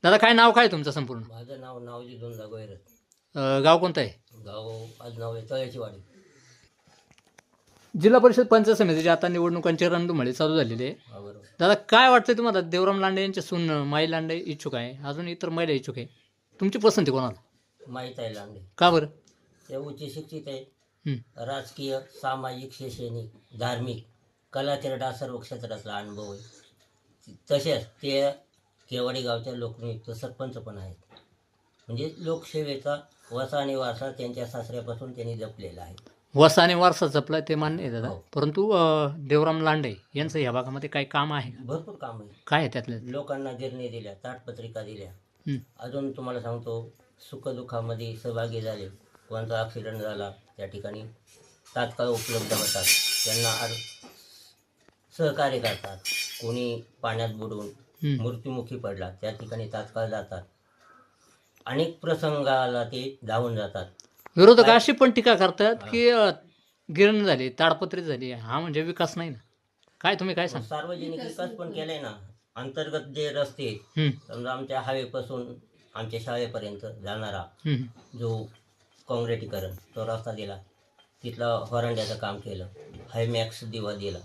दादा काय नाव काय तुमचं संपूर्ण? माझं नाव नावजी दोन जागोयर. गाव कोणतं आहे? गाव आज नाव आहे तळ्याची वाडी. जिल्हा परिषद पंचायत समितीची आता निवडणुकांची रणधुमाळी चालू झालेली आहे. हा बरोबर. दादा काय वाटतंय तुम्हाला? देवराम लांडे यांचे सून माई लांडे इच्छुक आहे, अजून इतर महिला इच्छुक आहे. तुमची पसंती कोणाला? माहीत आहे लांडे. का बरं? ते उच्च शिक्षित आहे. हं. राजकीय, सामाजिक, शैक्षणिक, धार्मिक, कला क्रीडा सर्व क्षेत्रातला अनुभव आहे. तसेच ते केवाडी गावच्या लोकनियुक्त सरपंच पण आहेत. म्हणजे लोकसेवेचा वसा आणि वारसा त्यांच्या सासऱ्यापासून त्यांनी जपलेला आहे. वसा आणि वारसा जपला ते मान्य आहे दादा, हो. परंतु देवराम लांडे यांचं या भागामध्ये काही काम आहे का? भरपूर काम आहे. काय आहे त्यातलं? लोकांना गिरणी दिल्या, ताटपत्रिका दिल्या. हं. अजून तुम्हाला सांगतो, सुखदुःखामध्ये सहभागी झाले. कोणता ॲक्सिडेंट झाला त्या ठिकाणी तात्काळ उपलब्ध होतात. त्यांना सहकार्य करतात. कोणी पाण्यात बुडून हं. मृत्युमुखी पडला त्या ठिकाणी तात्काळ जातात. अनेक प्रसंगाला ते धावून जातात. विरोधक अशी पण टीका करतात की गिरण झाली, ताडपत्री झाली, हा म्हणजे विकास नाही ना. काय तुम्ही काय सांग? सार्वजनिक विकास पण केलाय ना. अंतर्गत जे रस्ते, समजा आमच्या हायवेपासून आमच्या शाळेपर्यंत जाणारा जो काँक्रिटीकरण तो रस्ता दिला. तिथला व्हरांड्याचं काम केलं. हायमॅक्स दिवा दिला.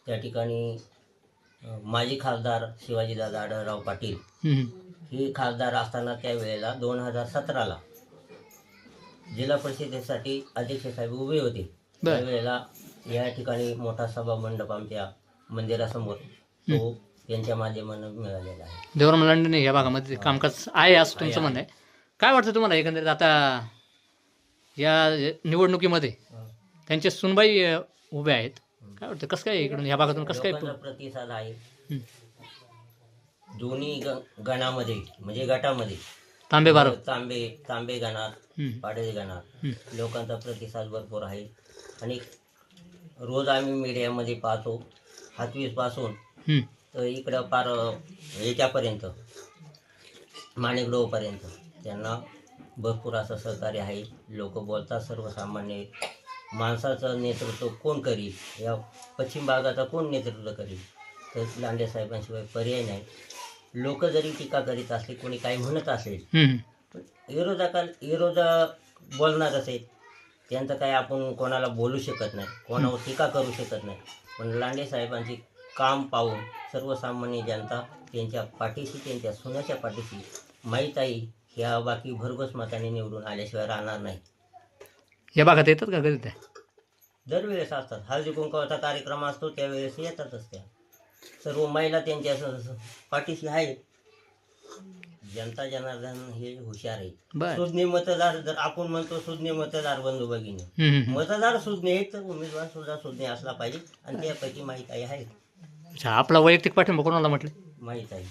त्या ठिकाणी माजी खासदार शिवाजीदादा आढळराव पाटील हे खासदार असताना त्यावेळेला 2017ला जिल्हा परिषदेसाठी अध्यक्ष साहेब उभे होते. त्यावेळेला या ठिकाणी मोठा सभा मंडप आमच्या मंदिरासमोर तो त्यांच्या माध्यमानं मिळालेला आहे. देवराम लांडेने या भागामध्ये कामकाज आहे असं तुमचं म्हणणं आहे. काय वाटतं तुम्हाला एकंदरीत आता या निवडणुकीमध्ये त्यांचे सुनबाई उभे आहेत, काय वाटतं कसं काय इकडून या भागातून कसं काय? लोकांचा प्रतिसाद आहे. दोन्ही गणामध्ये म्हणजे गटामध्ये तांबे गणात, पाडे गणात लोकांचा प्रतिसाद भरपूर आहे. आणि रोज आम्ही मीडियामध्ये पाहतो 7वीस पासून तर इकडं पार याच्यापर्यंत माणिकडोपर्यंत त्यांना भरपूर असं सहकार्य आहे. लोक बोलतात सर्वसामान्य माणसाचं नेतृत्व कोण करील, या पश्चिम भागाचा कोण नेतृत्व करील, तर लांडे साहेबांशिवाय पर्याय नाही. लोक जरी टीका करीत असले, कोणी काही म्हणत असेल, विरोधक बोलणारच आहेत. त्यांचं काय आपण कोणाला बोलू शकत नाही, कोणावर टीका करू शकत नाही. पण लांडे साहेबांचे काम पाहून सर्वसामान्य जनता त्यांच्या पाठीशी, त्यांच्या सुनाच्या पाठीशी माहीत आहे. ह्या बाकी भरघोस मताने निवडून आल्याशिवाय राहणार नाही. या भागात येतात का कधी? त्या दरवेळेस असतात. हळदी कुंकवाचा कार्यक्रम असतो त्यावेळेस येतातच. त्या सर्व महिला त्यांच्या पाठीशी आहेत. जनता जनार्दन हे हुशार आहे. सुज्ञ मतदार, जर आपण म्हणतो सुज्ञ मतदार बंधू भगिनी, मतदार सुज्ञ आहेत तर उमेदवार सुद्धा सुज्ञ असला पाहिजे. आणि त्यापैकी माहीत आहे. आपला वैयक्तिक पाठिंबा कोणाला म्हटलं? माहीत आहे.